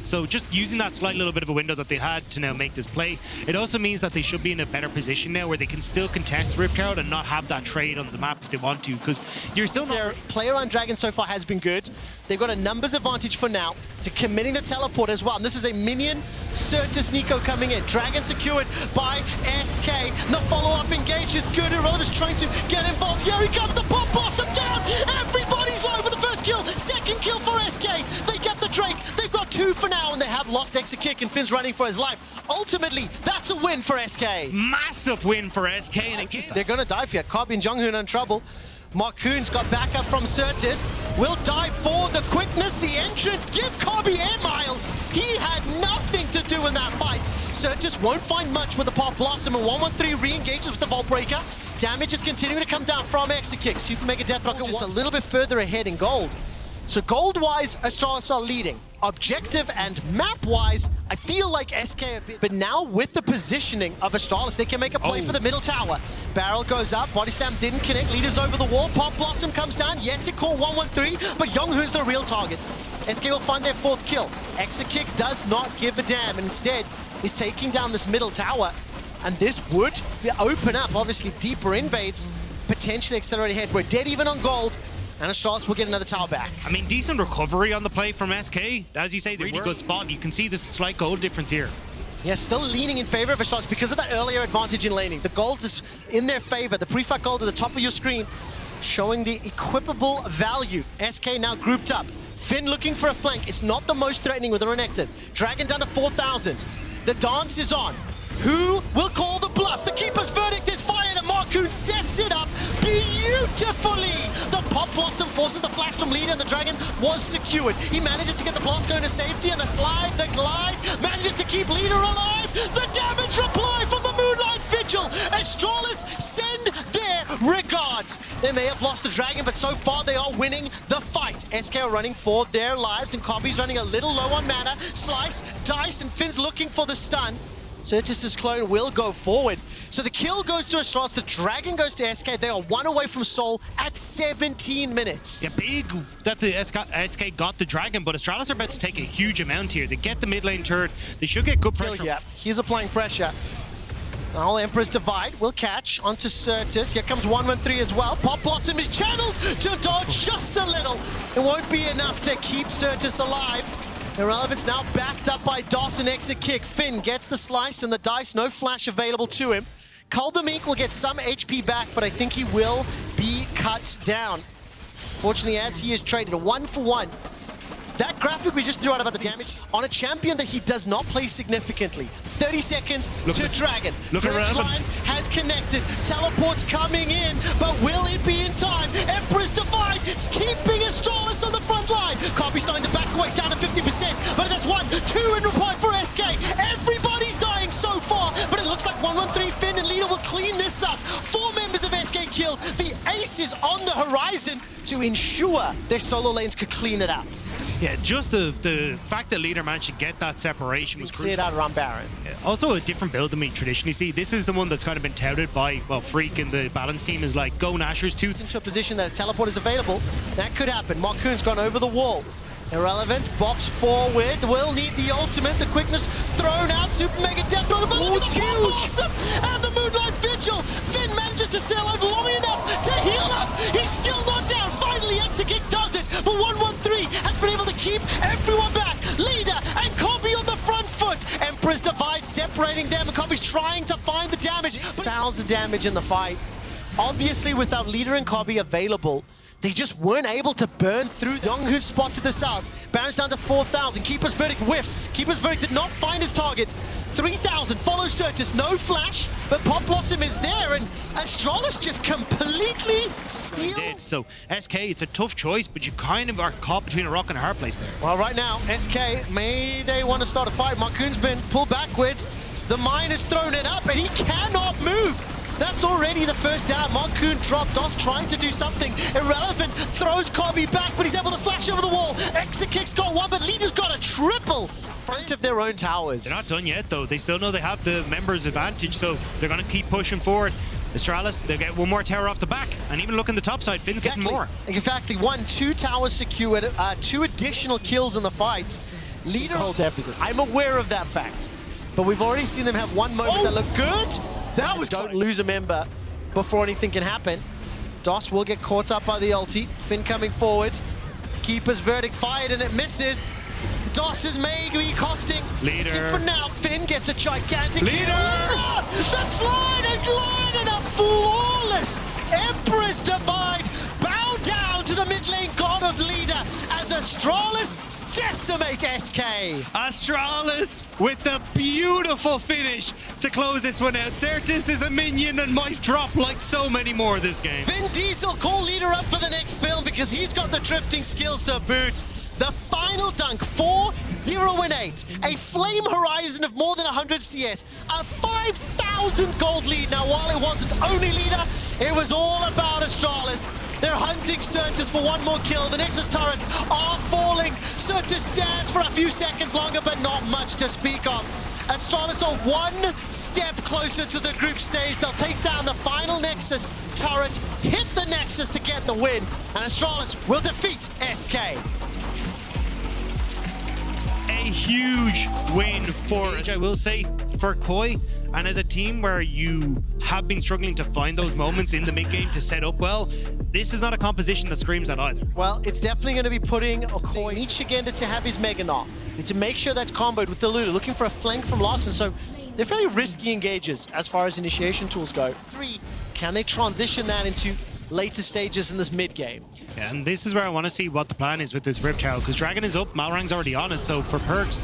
So just using that slight little bit of a window that they had to now make this play, it also means that they should be in a better position now where they can still contest Rift Herald and not have that trade on the map if they want to, because you're still not... Their player on Dragon so far has been good. They've got a numbers advantage for now. They're committing the teleport as well. And this is a minion Certus Nico coming in. Dragon secured by SK. The follow-up engage is good. Irrelevant is trying to get involved. Here he comes, the Pop Blossom down. Everybody's low with the first kill. Second kill for SK. They get the Drake. They've got 2 for now, and they have lost Kick, and Finn's running for his life. Ultimately, that's a win for SK. Massive win for SK. And They're going to dive here. Kobe and Jonghoon are in trouble. Marcoon's got backup from Certus. Will dive for the quickness, the entrance. Give Kobe air miles. He had nothing to do in that fight. Certus won't find much with the Pop Blossom, and 113 re-engages with the Vault Breaker. Damage is continuing to come down from Kick. Super Mega Death Rocket just a little bit further ahead in gold. So gold-wise, Astralis are leading. Objective and map-wise, I feel like SK a bit. But now with the positioning of Astralis, they can make a play for the middle tower. Barrel goes up, Body Slam didn't connect, leaders over the wall, Pop Blossom comes down. Yes, it caught 113, but Jonghoon's the real target. SK will find their 4th kill. Kick does not give a damn, and instead is taking down this middle tower. And this would open up, obviously, deeper invades, potentially accelerate ahead. We're dead even on gold. And Astralis will get another tower back. I mean, decent recovery on the play from SK. As you say, they're really good spot. You can see this slight gold difference here. Yeah, still leaning in favor of Astralis because of that earlier advantage in laning. The gold is in their favor. The pre-fight gold at the top of your screen showing the equipable value. SK now grouped up. Finn looking for a flank. It's not the most threatening with a Renekton. Dragon down to 4,000. The dance is on. Who will call the bluff? The Keeper's verdict is fired, and Marcoon sets it up beautifully. The Pop Blossom forces the flash from leader, and the Dragon was secured. He manages to get the blast going to safety, and the slide, the glide, manages to keep leader alive. The damage reply from the Moonlight Vigil. Astralis send their regards. They may have lost the Dragon, but so far they are winning the fight. SK are running for their lives, and Kobe's running a little low on mana. Slice, dice, and Finn's looking for the stun. Certus' clone will go forward. So the kill goes to Astralis, the Dragon goes to SK. They are 1 away from Soul at 17 minutes. Yeah, big that the SK got the Dragon, but Astralis are about to take a huge amount here. They get the mid lane turret. They should get good pressure. Yeah, he's applying pressure. Now Emperor's Divide will catch onto Certus. Here comes 113 as well. Pop Blossom is channeled to dodge just a little. It won't be enough to keep Certus alive. Irrelevant's now backed up by DOS and Kick. Finn gets the slice and the dice, no flash available to him. Meek will get some HP back, but I think he will be cut down. Fortunately, as he is traded, a 1-for-1. That graphic we just threw out about the damage on a champion that he does not play significantly. 30 seconds to Dragon. Bridge line has connected. Teleport's coming in, but will it be in time? Emperor's Divide is keeping Astralis on the front line. Kobe's starting to back away down to 50%, but that's 1, 2 in reply for SK. Everybody's dying so far, but it looks like 113 Finn and Leader will clean this up. 4 members of SK killed. The ace is on the horizon to ensure their solo lanes could clean it up. Yeah, just the fact that Leader managed to get that separation was cleared out around Baron. Yeah, also a different build than we traditionally see. This is the one that's kind of been touted by, well, Freak and the balance team is like, go Nashers too. Into a position that a teleport is available. That could happen. Marcoon's gone over the wall. Irrelevant, bops forward, will need the ultimate, the quickness thrown out, Super Mega Death Throw, but look at the Awesome! And the Moonlight Vigil! Finn manages to stay alive long enough to heal up! He's still not down! Finally, Kick does it! But 113 has been able to keep everyone back! Leader and Kobe on the front foot! Emperor's Divide separating them, and Kobe's trying to find the damage. 1,000 damage in the fight. Obviously, without Leader and Kobe available, they just weren't able to burn through. Jonghoon spot to the south. Baron's down to 4,000. Keeper's Verdict whiffs. Keeper's Verdict did not find his target. 3,000 follows Certus. No flash, but Pop Blossom is there, and Astralis just completely steals. So SK, it's a tough choice, but you kind of are caught between a rock and a hard place there. Well, right now, SK, may they want to start a fight. Marcoon's been pulled backwards. The mine has thrown it up, and he cannot move. That's already the first down. Marcoon dropped. DOS trying to do something. Irrelevant throws Kobe back, but he's able to flash over the wall. Kick's got 1, but Leader's got a triple. Front of their own towers. They're not done yet, though. They still know they have the members' advantage, so they're going to keep pushing forward. Astralis, they'll get 1 more tower off the back, and even look in the top side, Finn's getting more. In fact, he won 2 towers secured, 2 additional kills in the fight. Leader whole deficit. I'm aware of that fact. But we've already seen them have one moment that looked good. That was don't lose a member before anything can happen. DOS will get caught up by the ulti. Finn coming forward. Keeper's verdict fired and it misses. DOS is maybe costing. Leader. For now, Finn gets a gigantic Leader. Kill. The slide and glide and a flawless Empress Divide. Bow down to the mid lane god of Leader as Astralis decimate SK. Astralis with the beautiful finish to close this one out. Certus is a minion and might drop like so many more this game. Vin Diesel call Leader up for the next film because he's got the drifting skills to boot. The final dunk, 4-0-8. A flame horizon of more than 100 CS. A 5,000 gold lead. Now, while it wasn't only Leader, it was all about Astralis. They're hunting Certus for one more kill. The Nexus turrets are falling. Certus stands for a few seconds longer, but not much to speak of. Astralis are one step closer to the group stage. They'll take down the final Nexus turret, hit the Nexus to get the win, and Astralis will defeat SK. A huge win for, I will say, for Koi, and as a team where you have been struggling to find those moments in the mid game to set up well, this is not a composition that screams that either. Well, it's definitely going to be putting a Koi each Shigenda to have his Mega Gnar. Need to make sure that's comboed with the Lulu, looking for a flank from Larson, so they're fairly risky engages as far as initiation tools go. 3, can they transition that into later stages in this mid game? Yeah, and this is where I want to see what the plan is with this Rift Herald, because Dragon is up, Malrang's already on it, so for Perks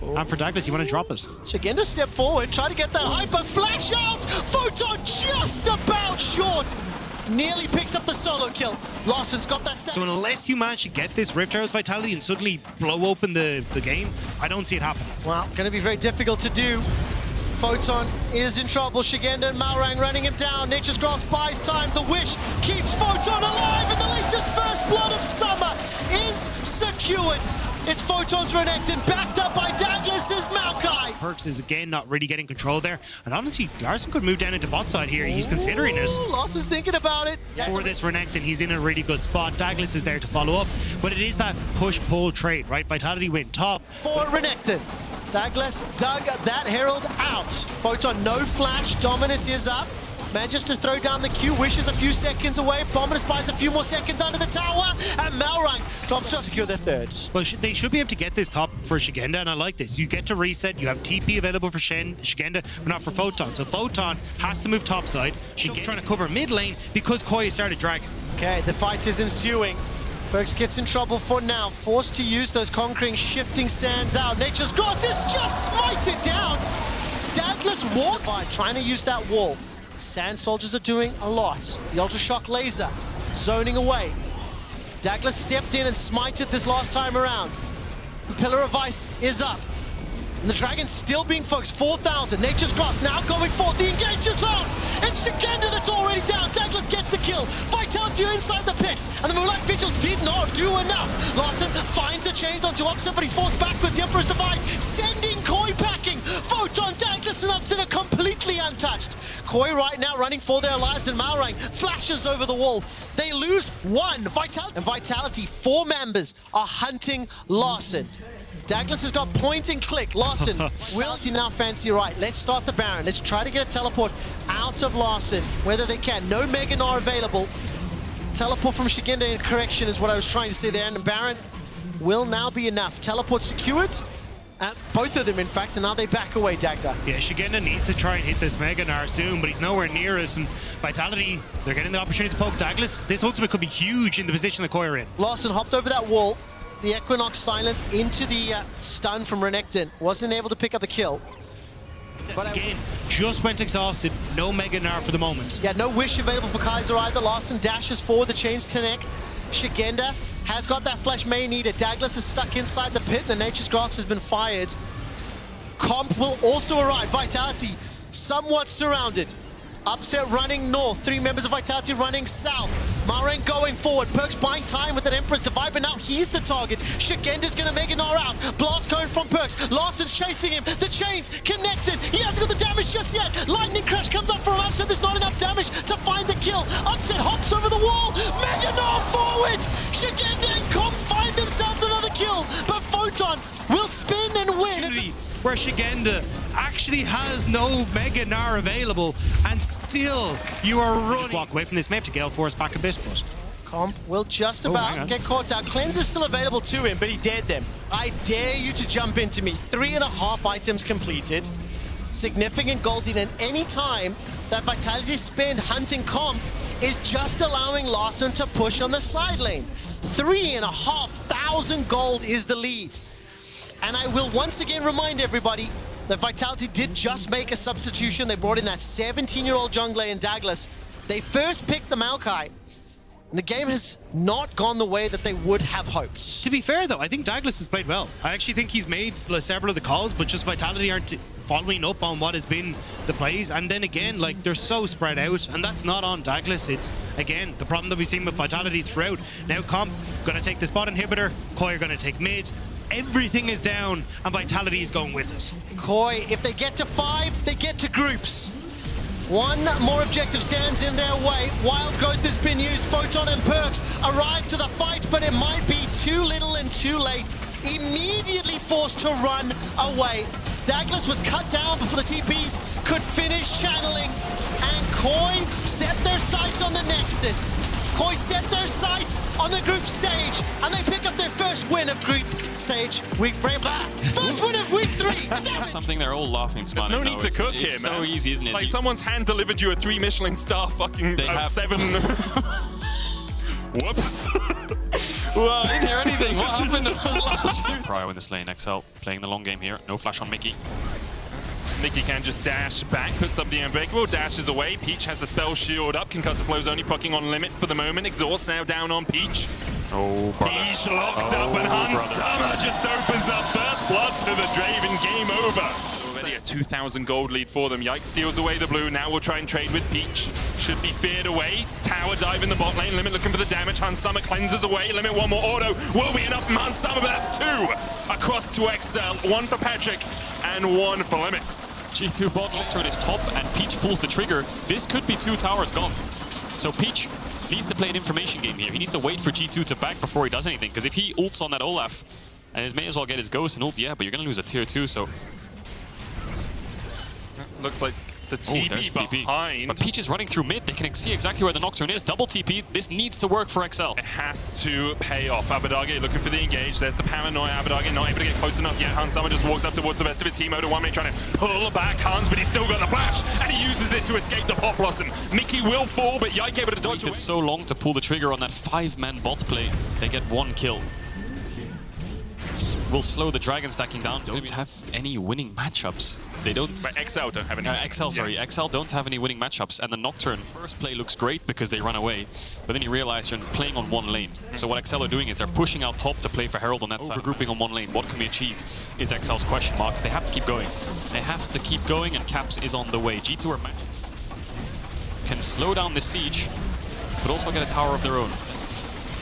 and for Douglas, you want to drop it. Shigenda step forward, try to get that hyper flash out! Photon just about short! Nearly picks up the solo kill. Lawson's got that step. So unless you manage to get this Rift Herald's Vitality and suddenly blow open the game, I don't see it happening. Well, going to be very difficult to do. Photon is in trouble. Shigenda and Malrang running him down. Nature's Grasp buys time. The Wish keeps Photon alive, and the latest first blood of summer is secured. It's Photon's Renekton, backed up by Douglas's Maokai. Perks is again not really getting control there, and honestly, Larson could move down into bot side here. He's considering it. Larson's thinking about it. Yes. For this Renekton, he's in a really good spot. Douglas is there to follow up, but it is that push-pull trade, right? Vitality win top. For Renekton. Douglas dug that Herald out. Photon, no flash. Dominus is up. Manages to throw down the Q. Wish is a few seconds away. Dominus buys a few more seconds under the tower. And Malrang drops to secure their third. Well, they should be able to get this top for Shigenda, and I like this. You get to reset. You have TP available for Shigenda, but not for Photon. So Photon has to move topside. Shigenda trying to cover mid lane because Koi has started dragging. Okay, the fight is ensuing. Perks gets in trouble for now, forced to use those conquering shifting sands out. Nature's Grasp is just smited down. Douglas walks by, trying to use that wall. Sand soldiers are doing a lot. The Ultra Shock laser zoning away. Douglas stepped in and smited this last time around. The Pillar of Ice is up. And the Dragon's still being focused. 4,000. Nature's Grasp now going forward. The engage is out. It's Shigenda that's already down. Douglas gets the kill. Vitality are inside the pit. And the Moonlight Vigil did not do enough. Larson finds the chains onto Upset, but he's forced backwards. The Emperor's Divide sending Koi packing. Photon, Douglas and Upset are completely untouched. Koi right now running for their lives, and Malrang flashes over the wall. They lose one. Vitality, 4 members are hunting Larson. Douglas has got point and click. Larson, Wilty now fancy right. Let's start the Baron. Let's try to get a teleport out of Larson, whether they can. No Mega Gnar available. Teleport from Shigenda in correction is what I was trying to say there, and Baron will now be enough. Teleport secured. Both of them, in fact, and now they back away, Dagda. Yeah, Shigenda needs to try and hit this Mega Gnar soon, but he's nowhere near us, and Vitality, they're getting the opportunity to poke Douglas. This ultimate could be huge in the position that Koi are in. Larson hopped over that wall. The Equinox silence into the stun from Renekton. Wasn't able to pick up the kill. But again, just went exhausted. No Mega Gnar for the moment. Yeah, no Wish available for Kaiser either. Larson dashes forward, the chains connect. Shigenda has got that flash may needed. Douglas is stuck inside the pit. The Nature's Grasp has been fired. Comp will also arrive. Vitality somewhat surrounded. Upset running north. 3 members of Vitality running south. Malrang going forward. Perks buying time with an Empress Divide, but now he's the target. Shigenda's going to make an R out. Blast going from Perks. Larson's chasing him. The chains connected. He hasn't got the damage just yet. Lightning Crash comes up from Upset. There's not enough damage to find the kill. Upset hops over the wall. Mega Gnar forward. Shigenda and Comp find themselves another kill, but Photon will spin and win. Where Shigenda actually has no Mega Gnar available, and still you are running. Just walk away from this. May have to Gale Force back a bit, but Comp will just about get caught out. Cleanse is still available to him, but he dared them. I dare you to jump into me. 3.5 items completed. Significant gold lead, and any time that Vitality spend hunting Comp is just allowing Larson to push on the side lane. 3,500 gold is the lead. And I will once again remind everybody that Vitality did just make a substitution. They brought in that 17-year-old jungler in Douglas. They first picked the Maokai, and the game has not gone the way that they would have hoped. To be fair, though, I think Douglas has played well. I actually think he's made several of the calls, but just Vitality aren't following up on what has been the plays. And then again, like, they're so spread out, and that's not on Douglas. It's, again, the problem that we've seen with Vitality throughout. Now Comp going to take the spot inhibitor, Koi are going to take mid. Everything is down, and Vitality is going with it. Koi, if they get to 5, they get to groups. One more objective stands in their way. Wild Growth has been used. Photon and Perks arrive to the fight, but it might be too little and too late. Immediately forced to run away. Douglas was cut down before the TPs could finish channeling, and Koi set their sights on the Nexus. Koi set their sights on the group stage, and they pick up their first win of group stage. First win of week 3. Damn it. Something they're all laughing, smiling. There's no need to cook here, it's man. so easy, isn't it? Like, someone's hand-delivered you a 3 Michelin star fucking They have 7. Whoops. Well, I didn't hear anything. What happened to those last two? Cryo in this lane, XL playing the long game here. No flash on Mickey. Mickey can just dash back, puts up the Unbreakable, dashes away. Peach has the spell shield up. Concussive Flow's only proccing on limit for the moment. Exhaust now down on Peach. Oh, brother. Peach locked up, and Hansama just opens up first blood to the Draven. Game over. Already a 2,000 gold lead for them. Yike steals away the blue. Now we'll try and trade with Peach. Should be feared away. Tower dive in the bot lane. Limit looking for the damage. Hansama cleanses away. Limit one more auto. Will be enough from Hansama, but that's 2 across to XL. 1 for Patrick and 1 for Limit. G2 bot turn is top, and Peach pulls the trigger. This could be 2 towers gone. So Peach needs to play an information game here. He needs to wait for G2 to back before he does anything, because if he ults on that Olaf, and he may as well get his ghost and ult, yeah, but you're going to lose a tier 2, so... Looks like the TP behind. But Peach is running through mid. They can see exactly where the Nocturne is. Double TP. This needs to work for XL. It has to pay off. Abadage looking for the engage. There's the paranoia. Abadage not able to get close enough yet. Hansama just walks up towards the rest of his team. Oda 1 minute trying to pull back Hans, but he's still got the flash, and he uses it to escape the Pop Blossom. Mickey will fall, but Yike able to dodge Waited so long to pull the trigger on that 5-man bot play. They get 1 kill. Will slow the dragon stacking down. Don't have any winning matchups. They don't. But XL don't have any. XL, sorry. Yeah. XL don't have any winning matchups. And the Nocturne first play looks great because they run away. But then you realize you're playing on 1 lane. So what XL are doing is they're pushing out top to play for Herald on that side. Overgrouping on 1 lane. What can we achieve is XL's question mark. They have to keep going. They have to keep going, and Caps is on the way. G2 are can slow down the siege, but also get a tower of their own.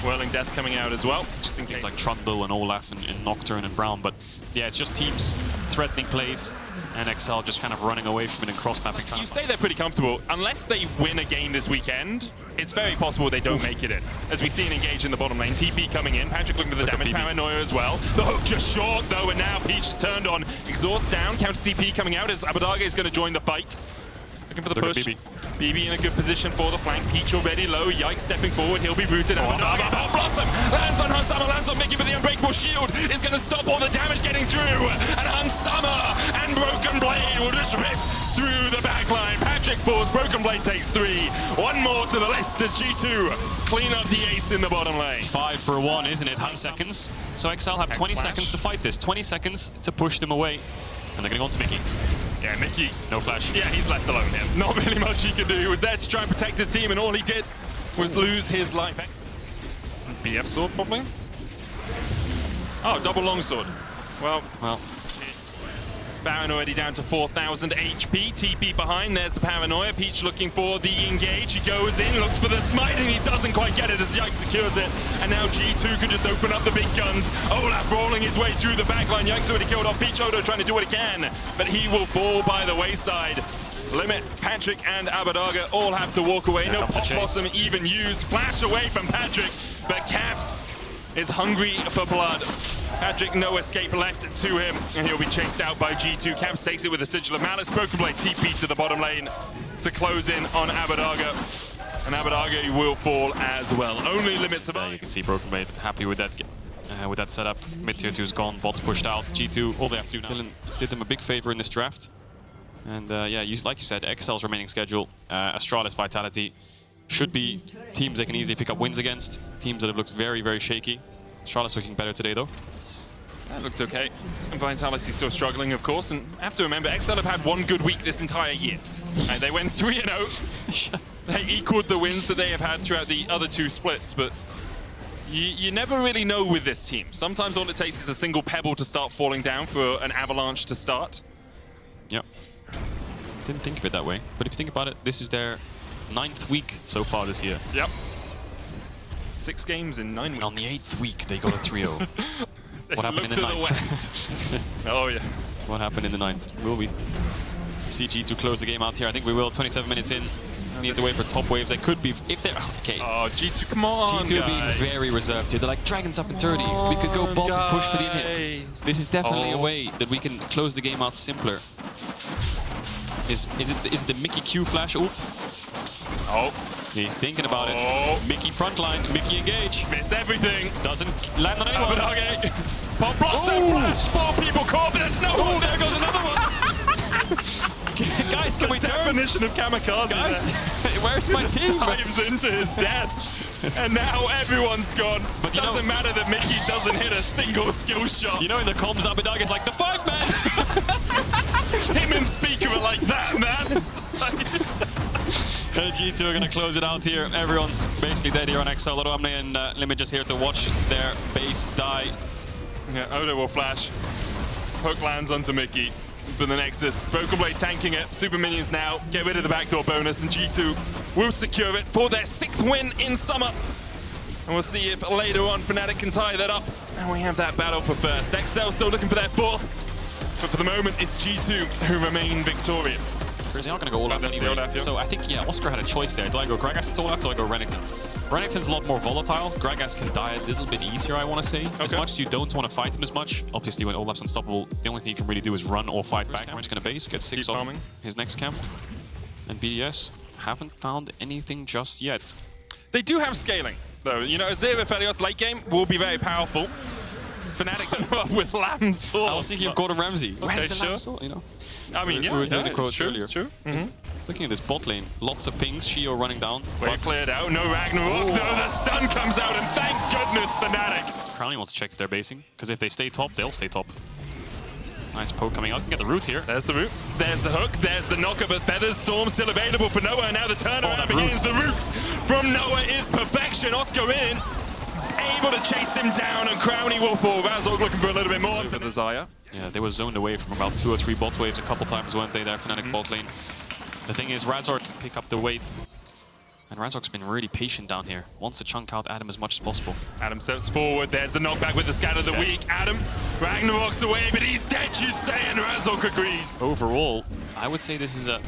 Whirling Death coming out as well. Just in case. Things like Trundle and Olaf and Nocturne and Brown, but yeah, it's just teams threatening plays and XL just kind of running away from it and cross-mapping. You say they're pretty comfortable. Unless they win a game this weekend, it's very possible they don't make it in. As we see an engage in the bottom lane. TP coming in. Patrick looking for the damage. Paranoia as well. The hook just short though, and now Peach is turned on. Exhaust down. Counter TP coming out as Abadage is going to join the fight. Looking for the push. BB in a good position for the flank. Peach already low. Yike stepping forward. He'll be rooted. Pop Blossom lands on Hansama, lands on Mickey, but the Unbreakable Shield is going to stop all the damage getting through. And Hansama and Broken Blade will just rip through the backline. Patrick falls. Broken Blade takes 3. 1 more to the list as G2 clean up the ace in the bottom lane. 5 for 1, isn't it? 10 seconds. So XL have 20 seconds to fight this. 20 seconds to push them away. And they're going to go on to Mickey. Yeah, Mickey. No flash. Yeah, he's left alone here. Not really much he could do. He was there to try and protect his team, and all he did was lose his life. BF sword, probably? Oh, double longsword. Well. Baron already down to 4,000 HP. TP behind. There's the Paranoia. Peach looking for the engage. He goes in, looks for the smite, and he doesn't quite get it as Yike secures it. And now G2 can just open up the big guns. Olaf rolling his way through the backline. Yike's already killed off Peach. Odo trying to do what he can, but he will fall by the wayside. Limit, Patrick, and Abadage all have to walk away. No Pop Blossom even used. Flash away from Patrick, but Caps is hungry for blood. Patrick, no escape left to him, and he'll be chased out by G2. Caps takes it with a Sigil of Malice. Broken Blade TP to the bottom lane to close in on Abadaga. And Abadaga will fall as well. Only limit survive. You can see Broken Blade happy with that setup. Mid tier 2 is gone, bots pushed out. G2, all they have to do now. Dylan did them a big favor in this draft. And yeah, like you said, XL's remaining schedule, Astralis Vitality should be teams they can easily pick up wins against. Teams that have looked very, very shaky. Astralis looking better today though. That looked okay. And Vitality's still struggling, of course. And I have to remember, XL have had one good week this entire year. And they went 3-0. They equaled the wins that they have had throughout the other two splits, but you never really know with this team. Sometimes all it takes is a single pebble to start falling down for an avalanche to start. Yep. Didn't think of it that way. But if you think about it, this is their 9th week so far this year. Yep. 6 games in 9 weeks. And on the 8th week, they got a 3-0. What happened in the 9th? West. Oh, yeah. What happened in the 9th? Will we see G2 close the game out here? I think we will. 27 minutes in. Need to wait for top waves. They could be, if they're, okay. Oh, G2, come on, G2 guys. being very reserved here. They're like, Dragons up in 30. We could go bot and push for the inhib. This is definitely a way that we can close the game out simpler. Is it the Mickey Q flash ult? Oh. He's thinking about it. Mickey frontline, Mickey engage. Miss everything. Doesn't land on anyone. Pop blossom flash. 4 people caught, but there's no one. There goes another one. Guys, can we turn? Definition of kamikaze. Guys, where's my team? Dives into his death. And now everyone's gone. But doesn't matter that Mickey doesn't hit a single skill shot. You know, in the comms, Abadaga like the 5-man. Him and Speaker are like that, man. G2 are going to close it out here. Everyone's basically dead here on XL. Omni and Limit just here to watch their base die. Yeah, Odo will flash. Hook lands onto Mickey. But the Nexus, Broken Blade tanking it. Super Minions now get rid of the backdoor bonus, and G2 will secure it for their 6th win in summer. And we'll see if later on Fnatic can tie that up. And we have that battle for first. XL still looking for their 4th. But for the moment, it's G2 who remain victorious. So they're not going to go all out anyway. So I think, yeah, Oscar had a choice there. Do I go Gragas to all out, or do I go Renekton? Renekton's a lot more volatile. Gragas can die a little bit easier, I want to say. Okay. As much as you don't want to fight him as much, obviously when Olaf's unstoppable, the only thing you can really do is run or fight back. Orange going to base, get 6 off his next camp. And BDS haven't found anything just yet. They do have scaling, though. You know, Azir with Felios late game will be very powerful. Fnatic with Lamb Sword. I was thinking of Gordon Ramsay. Okay, Where's the Lamb Sword, you know? I mean, yeah, we were doing the quotes true, earlier. True. Looking at this bot lane, lots of pings, Shio running down. We're cleared out, no Ragnarok, no, the stun comes out, and thank goodness Fnatic. Crownie wants to check if they're basing, because if they stay top, they'll stay top. Nice poke coming out, you can get the root here. There's the root, there's the hook, there's the knocker, but Feathers Storm still available for Noah, and now the turnaround begins. The root from Noah is perfection. Oscar in, able to chase him down, and Crownie will fall. Razork looking for a little bit more for the Xayah. Yeah, they were zoned away from about 2 or 3 bot waves a couple times, weren't they, there, Fnatic bot lane. The thing is, Razork can pick up the weight. And Razork's been really patient down here. Wants to chunk out Adam as much as possible. Adam steps forward. There's the knockback with the scatter of the week. Adam, Ragnarok's away, but he's dead, you say, and Razork agrees. Overall, I would say this is a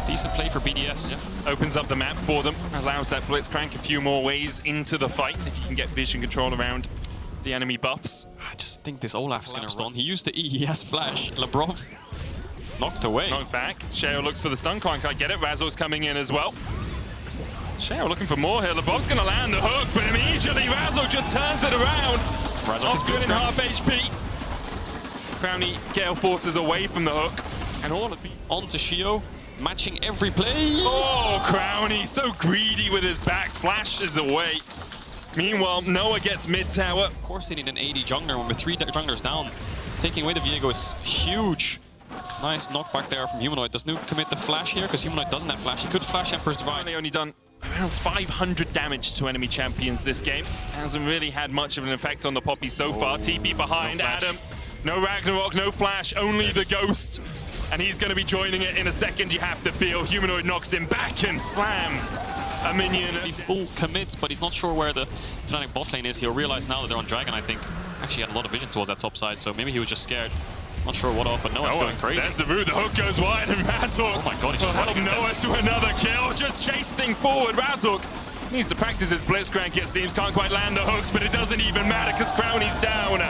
decent play for BDS. Yeah. Opens up the map for them. Allows that Blitzcrank a few more ways into the fight if you can get vision control around the enemy buffs. I just think this Olaf's going to run. He used the E, he has flash. Labrov knocked away. Knocked back. Sheo looks for the stun. Can't quite get it. Razork's coming in as well. Sheo looking for more here. Labrov's going to land the hook, but immediately Razork just turns it around. Oscar in half HP. Crownie Gale forces away from the hook. And all of it onto Shio, matching every play. Oh, Crownie so greedy with his back. Flashes away. Meanwhile, Noah gets mid tower. Of course they need an AD jungler when with 3 junglers down. Taking away the Viego is huge. Nice knockback there from Humanoid. Does Nuke commit the flash here? Because Humanoid doesn't have flash. He could flash Emperor's Divine. They only done around 500 damage to enemy champions this game. Hasn't really had much of an effect on the Poppy so far. TP behind Adam. No Ragnarok, no flash, only the Ghost. And he's going to be joining it in a second, you have to feel. Humanoid knocks him back and slams a minion. He full commits, but he's not sure where the Fnatic bot lane is. He'll realize now that they're on Dragon, I think. Actually had a lot of vision towards that top side, so maybe he was just scared. Not sure what off, but Noah's going crazy. There's the root, the hook goes wide, and Razork. Oh my god, he's just running Noah to another kill, just chasing forward. Razork needs to practice his Blitzcrank, it seems. Can't quite land the hooks, but it doesn't even matter because Crownie's down.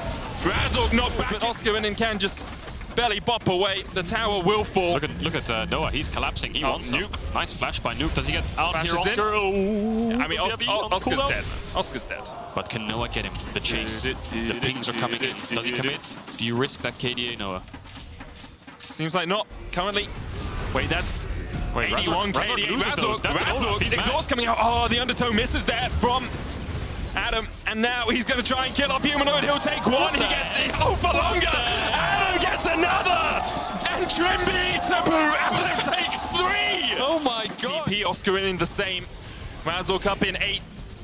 Razork knocked back, but Oscar and can just barely bop away. The tower will fall. Look at Noah. He's collapsing. He wants some. Nuke. Nice flash by Nuke. Does he get out Flashes here, Oscar? in. I mean, Does he have E on Oscar's cooldown? dead. Oscar's dead. But can Noah get him? The chase. The pings are coming in. Does he commit? Do you risk that KDA, Noah? Seems like not currently. Wait, that's 81 KDA. Razork. Exhaust coming out. Oh, the undertow misses there from Adam, and now he's going to try and kill off Humanoid. He'll take one. He gets it. Oh, for longer. Adam gets another. And Trimby to boot. Adam takes 3. Oh my god. TP Oscar in the same. Razork up in 8.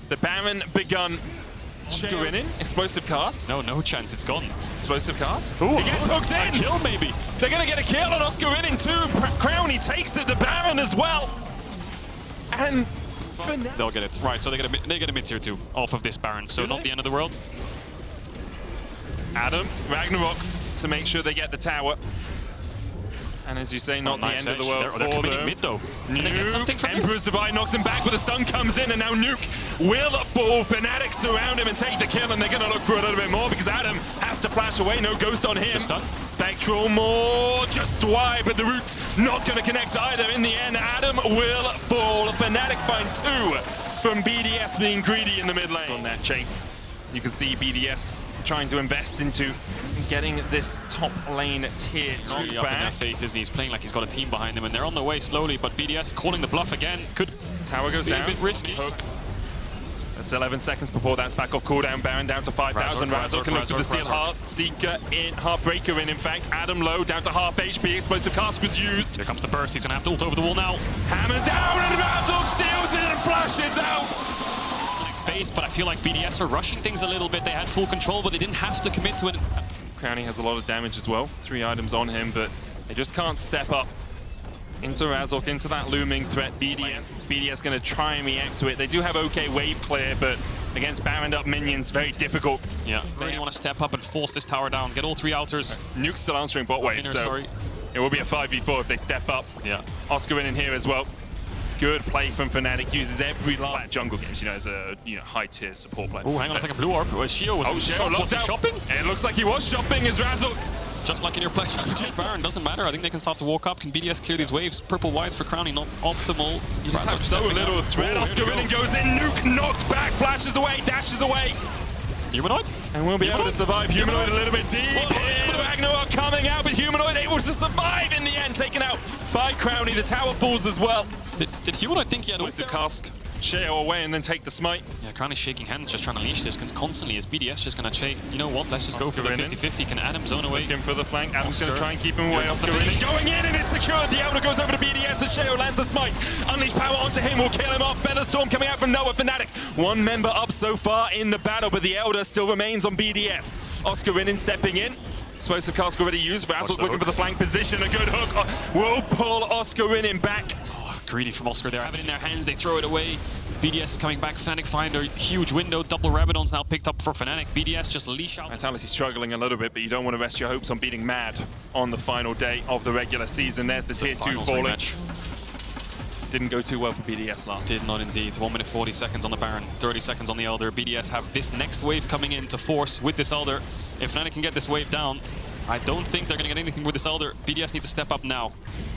The Baron begun. Oscar in. Explosive cast. No chance. It's gone. Explosive cast. Ooh, He gets hooked in. A kill maybe. They're going to get a kill on Oscar in too. Crowny takes it. The Baron as well. And they'll get it. Right, so they get a mid tier 2 off of this Baron. So not the end of the world. Adam, Ragnaroks to make sure they get the tower. And as you say, not the end of the world They're for coming in them. mid though. Can they get something from Emperor's this? Divide knocks him back, but the sun comes in, and now Nuke will fall. Fanatics surround him and take the kill, and they're going to look for a little bit more because Adam has to flash away. No ghost on him. Spectral more just wide, but the root not going to connect either. In the end, Adam will fall. Fnatic find 2 from BDS being greedy in the mid lane. On that chase, you can see BDS trying to invest into getting this top lane tier 2 Up in their back. faces, and he's playing like he's got a team behind him, and they're on the way slowly, but BDS calling the bluff again. Could Tower goes be down. a bit risky. Hook. That's 11 seconds before that's back off cooldown. Baron down to 5,000. Razork can look to the seal. Heartseeker in, Heartbreaker in fact. Adam low, down to half HP. Explosive cast was used. Here comes the burst. He's going to have to ult over the wall now. Hammer down, and Razork steals it and flashes out. Next base, but I feel like BDS are rushing things a little bit. They had full control, but they didn't have to commit to it. Crowny has a lot of damage as well. 3 items on him, but they just can't step up into Razork, into that looming threat. BDS going to try and react to it. They do have okay wave clear, but against Baroned up minions, very difficult. Yeah, they really want to step up and force this tower down. Get all 3 outers. Nuke's still answering bot wave, so it will be a 5v4 if they step up. Yeah. Oscar in here as well. Good play from Fnatic. Uses every last jungle games, as a high tier support player. Oh, hang on a second. Blue orb. Shio was was he shopping? It looks like he was shopping as Razork. Just like in your pledge, Baron doesn't matter. I think they can start to walk up. Can BDS clear these waves? Purple white for Crowny, not optimal. You just have so little threat. Oscar in and goes in. Nuke knocked back, flashes away, dashes away. Humanoid? And we'll be able to survive. Humanoid a little bit deep here. Ragnarok coming out, but Humanoid able to survive in the end. Taken out by Crowny. The tower falls as well. Did Humanoid think he had ult to there? cask, share away, and then take the smite. Yeah, Crowny's shaking hands, just trying to leash this constantly. Is BDS just going to say, you know what, let's just go for the 50-50. Can Adam zone away? Looking for the flank. Adam's going to try and keep him away. Oscar Going in, and it's secured. The Elder goes over to BDS as Sheo lands the smite. Unleash power onto him, will kill him off. Featherstorm coming out from Noah. Fnatic, 1 member up so far in the battle, but the Elder still remains on BDS. Oscar Rinin stepping in. Explosive cask already used. Razork looking for the flank position. A good hook will pull Oscar Rinin back. Greedy from Oscar there. Have it in their hands, they throw it away. BDS is coming back. Fnatic find a huge window. Double Rabadon's now picked up for Fnatic. BDS just leash out. Vitality's struggling a little bit, but you don't want to rest your hopes on beating Mad on the final day of the regular season. There's the tier 2 falling. Didn't go too well for BDS last. Did not indeed. 1 minute 40 seconds on the Baron, 30 seconds on the Elder. BDS have this next wave coming in to force with this Elder. If Fnatic can get this wave down, I don't think they're going to get anything with this Elder. BDS needs to step up now.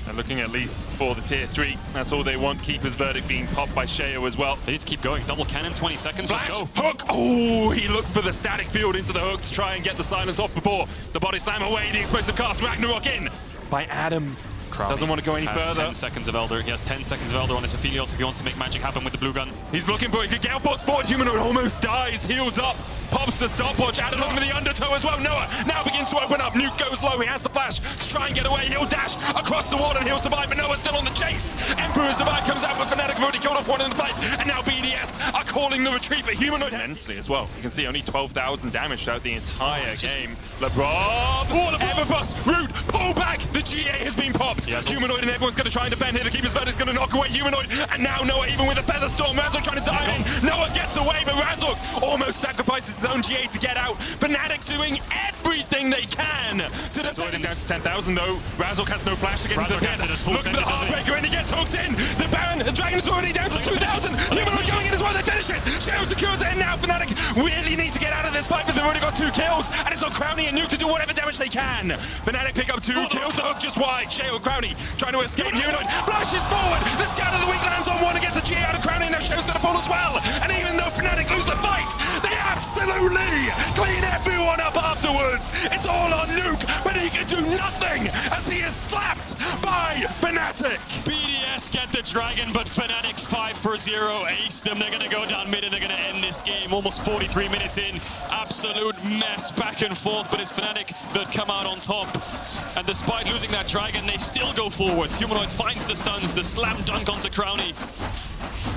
They're looking at least for the tier 3. That's all they want. Keeper's verdict being popped by Sheo as well. They need to keep going. Double cannon, 20 seconds. Flash, Just go. Hook. Oh, he looked for the static field into the hook to try and get the silence off before the body slam away. The explosive cast. Ragnarok in by Adam. Crowny doesn't want to go any further. 10 seconds of Elder. He has 10 seconds of Elder on his Aphelios if he wants to make magic happen with the blue gun. He's looking for it. Galport's forward. Humanoid almost dies. Heals up. Pops the stopwatch. Added on to the undertow as well. Noah now begins to open up. Nuke goes low. He has the flash to try and get away. He'll dash across the wall and he'll survive. But Noah's still on the chase. Emperor's Divide comes out, but Fnatic have already killed off one in the fight. And now BDS are calling the retreat. But Humanoid immensely as well. You can see only 12,000 damage throughout the entire game. LeBron. Everfrost. Root. Pull back. The GA has been popped. Humanoid and everyone's going to try and defend here. The Keeper's Verdict is going to knock away Humanoid. And now Noah, even with a Feather Storm, Razork trying to dive in. Noah gets away, but Razork almost sacrifices his own GA to get out. Fnatic doing everything they can to defend. Down to 10,000 though. Razork has no flash to get into the head. Look at the Heartbreaker and he gets hooked in. The Baron, the Dragon is already down to 2,000. Humanoid going in as well. They finish it. Shadow secures it, and now Fnatic really need to get out of this fight, but they've already got 2 kills, and it's on Crownie and Nuke to do whatever damage they can. Fnatic pick up 2 kills. The hook just wide. Shadow and Crownie trying to escape. Humanoid flashes forward. The Scout of the Week lands on one against the GA out of Crownie. Now Shadow's going to fall as well. And even though Fnatic lose the fight, they absolutely clean everyone up afterwards. It's all on Nuke, but he can do nothing as he is slapped by Fnatic. BDS get the Dragon, but Fnatic 5-0 ace them. They're going to go down mid and they're going to end this game. Almost 43 minutes in. Absolute mess back and forth, but it's Fnatic that come out on top. And despite losing that Dragon, they still go forwards. Humanoid finds the stuns, the slam dunk onto Crownie.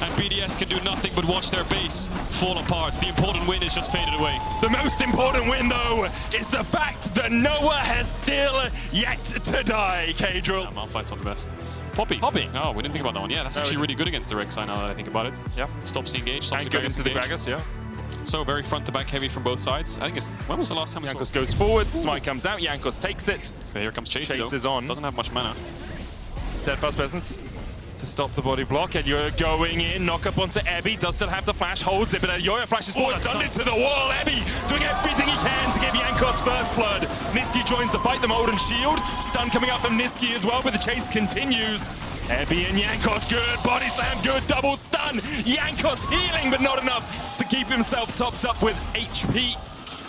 And BDS can do nothing but watch their base fall apart. The important win is just faded away. The most important win, though, is the fact that Noah has still yet to die, Kadril. Malphite's not the best. Poppy. Oh, we didn't think about that one. Yeah, that's actually really good against the Rek'Sai now that I think about it. Yeah. Stops the engage, stops and the good into the Gragas, yeah. So very front-to-back heavy from both sides. I think it's... When was the last time we saw... Jankos goes forward, Smite comes out, Jankos takes it. Okay, here comes Chase. Chase is on. Doesn't have much mana. Steadfast presence to stop the body block. Elyoya going in, knock up onto Ebby, does still have the flash, holds it, but Elyoya flashes forward, stunned into the wall. Ebby doing everything he can to give Jankos first blood. Niski joins the fight, the Molten Shield. Stun coming up from Niski as well, but the chase continues. Ebby and Jankos, good body slam, good double stun. Jankos healing, but not enough to keep himself topped up with HP.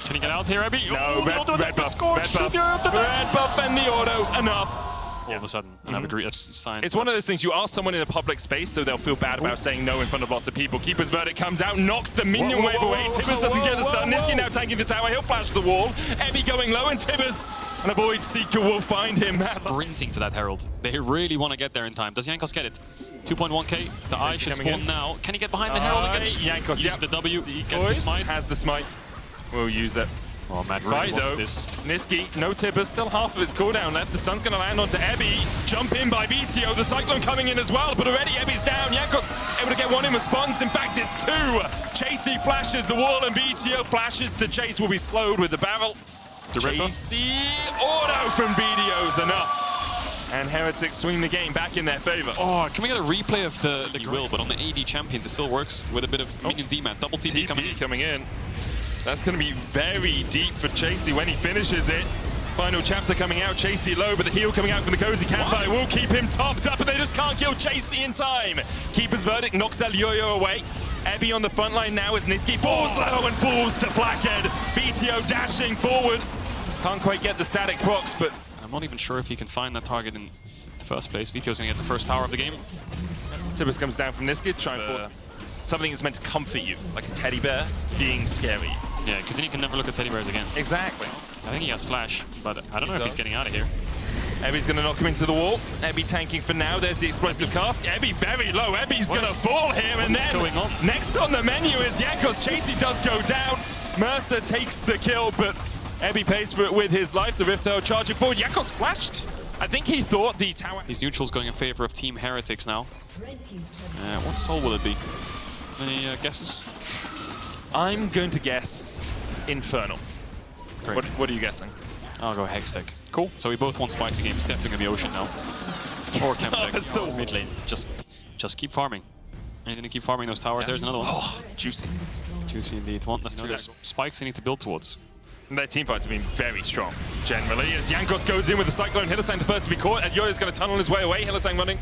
Can he get out here, Ebby? No, red buff and the auto, enough. All of a sudden, another sign. It's one of those things, you ask someone in a public space, so they'll feel bad about saying no in front of lots of people. Keeper's Verdict comes out, knocks the minion wave away. Tibbers doesn't get the stun. Niski now tanking the tower, he'll flash the wall. Ebby going low, and Tibbers, and a Void Seeker will find him. Sprinting to that Herald. They really want to get there in time. Does Jankos get it? 2.1k. The eye should spawn now. Can he get behind the Herald again? Jankos uses the W. Gets the smite. Has the smite. We'll use it. Oh, Matt Fight really though. this. Niski, no Tibbers, still half of his cooldown left. The sun's going to land onto Ebby. Jump in by VTO. The Cyclone coming in as well, but already Ebby's down. Jankos able to get one in response. In fact, it's 2. Chasey flashes the wall, and VTO flashes to Chase will be slowed with the barrel. Chasey auto from BDO's enough. And Heretics swing the game back in their favor. Oh, can we get a replay of the will, but on the AD champions it still works with a bit of minion D-man. Double TP coming in. That's going to be very deep for Chasey when he finishes it. Final chapter coming out, Chasey low, but the heal coming out from the Cozy Campfire will keep him topped up, and they just can't kill Chasey in time. Keeper's Verdict knocks Elyoya away. Ebby on the front line now as Niski falls low and falls to Blackhead. BTO dashing forward. Can't quite get the static procs, but... I'm not even sure if he can find that target in the first place. VTO's going to get the first tower of the game. Tibbers comes down from Niski, trying for something that's meant to comfort you, like a teddy bear being scary. Yeah, because then you can never look at teddy bears again. Exactly. I think he has flash, but I don't know if he's getting out of here. Ebby's going to knock him into the wall. Ebby tanking for now. There's the explosive cast. Ebby very low. Ebby's going to fall here, and then going on? Next on the menu is Jankos. Chasey does go down. Mercer takes the kill, but Ebby pays for it with his life. The Rift Herald charging forward. Jankos flashed. I think he thought the tower... These neutrals going in favor of Team Heretics now. What soul will it be? Any guesses? I'm going to guess Infernal. What are you guessing? I'll go Hextech. Cool. So we both want spikes game. It's definitely going to be Ocean now. Or Chemtech. Mid lane. Just keep farming. And you're going to keep farming those towers. Yeah. There's another one. Oh, juicy. Juicy indeed. There's spikes they need to build towards. And their teamfights have been very strong, generally. As Jankos goes in with the Cyclone, Hylissang the first to be caught. Elyoya's going to tunnel his way away. Hylissang running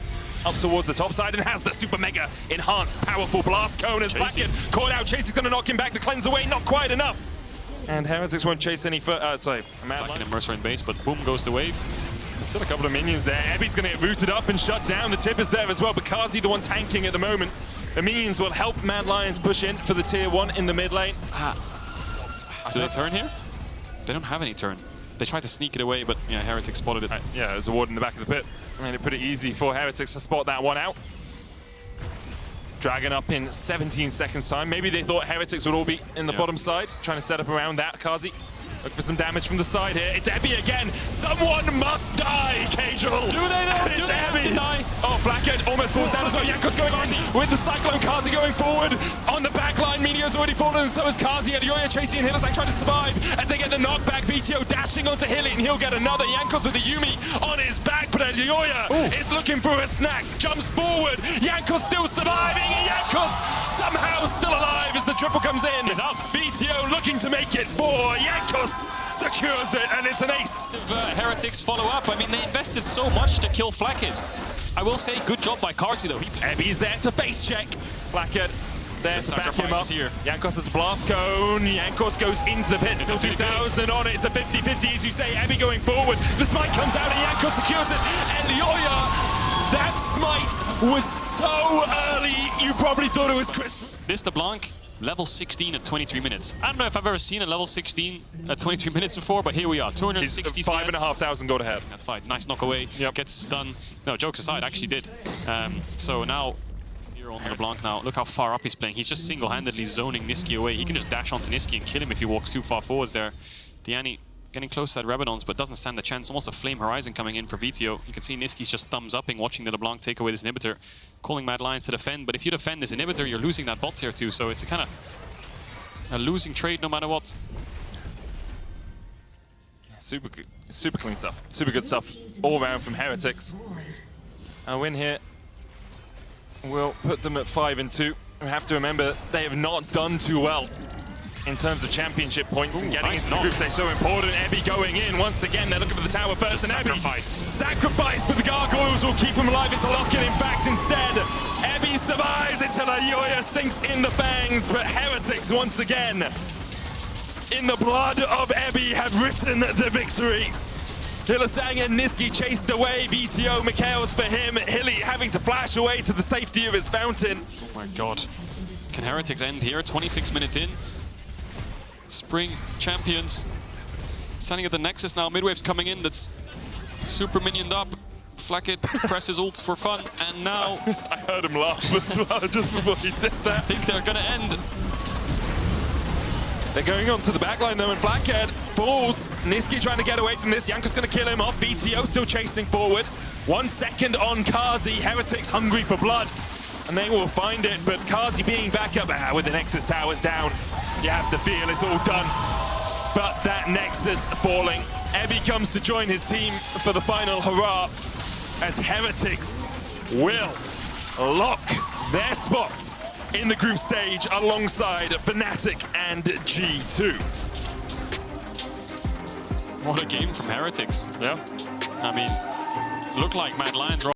up towards the top side and has the super mega enhanced powerful blast cone as Blackhead caught out. Chasey's going to knock him back. The cleanse away, not quite enough. And Heretics won't chase any further. Blackhead and Mercer in base, but boom goes the wave. There's still a couple of minions there. Ebby's going to get rooted up and shut down. The tip is there as well, but Kazi the one tanking at the moment. The minions will help Mad Lions push in for the tier 1 in the mid lane. Do they turn here? They don't have any turn. They tried to sneak it away, but yeah, Heretics spotted it. Yeah, there's a ward in the back of the pit. Made it pretty easy for Heretics to spot that one out. Dragon up in 17 seconds time. Maybe they thought Heretics would all be in the bottom side, trying to set up around that. Kazi Look for some damage from the side here. It's Ebby again. Someone must die, KazaLoL. Do they though? It's Do they have Ebby. to die? Oh, Blackhead almost falls down as well. Jankos going on with the Cyclone. Kazi going forward on the back line. Minio's already fallen, and so is Kazi. And Yoya chasing and Hillisang trying to survive as they get the knockback. VTO dashing onto Hilly, and he'll get another. Jankos with the Yumi on his back, but Yoya is looking for a snack. Jumps forward. Jankos still surviving. And Jankos somehow still alive as the triple comes in. He's out. VTO looking to make it for Jankos. Secures it, and it's an ace. If Heretics follow up, I mean, they invested so much to kill Flackhead. I will say, good job by Kazi though. Ebby's there to face check. Blackhead there to back him up. Here. Jankos has a blast cone. Jankos goes into the pit. Still 2,000 on it. It's a 50-50 as you say. Ebby going forward. The smite comes out and Jankos secures it. And Yoya, that smite was so early, you probably thought it was Chris. This LeBlanc, level 16 at 23 minutes. I don't know if I've ever seen a level 16 at 23 minutes before, but here we are. 260 CS. 5,500 gold ahead. That fight, nice knock away. Yep. Gets stun. No, jokes aside, actually did. So now, here on LeBlanc now, look how far up he's playing. He's just single-handedly zoning Niski away. He can just dash onto Niski and kill him if he walks too far forwards there. Diani getting close to that Rabadons, but doesn't stand the chance. Almost a Flame Horizon coming in for VTO. You can see Niski's just thumbs-upping, watching the LeBlanc take away this inhibitor, calling Mad Lions to defend. But if you defend this inhibitor, you're losing that bot tier too, so it's a kind of a losing trade no matter what. Super good, super clean stuff. Super good stuff all around from Heretics. A win here will put them at 5-2. We have to remember they have not done too well in terms of championship points. And getting into the group stage so important. Ebby going in once again. They're looking for the tower first. And Ebby sacrifice, but the gargoyles will keep him alive. It's a lock-in. In fact, instead, Ebby survives until Yoya sinks in the fangs. But Heretics once again, in the blood of Ebby, have written the victory. Hillisang and Niski chased away. VTO, Mikhail's for him. Hilly having to flash away to the safety of his fountain. Oh my god. Can Heretics end here? 26 minutes in. Spring champions. Standing at the Nexus now. Midwave's coming in. That's super minioned up. Flackhead presses ult for fun. And now... I heard him laugh as well just before he did that. I think they're going to end. They're going on to the backline though, and Blackhead falls. Niski trying to get away from this. Jankos going to kill him off. VTO still chasing forward. 1 second on Kazi. Heretics hungry for blood, and they will find it. But Kazi being back up with the Nexus towers down, you have to feel it's all done. But that Nexus falling. Ebby comes to join his team for the final hurrah as Heretics will lock their spots in the group stage alongside Fnatic and G2. What a game from Heretics. Yeah. I mean, looked like Mad Lions were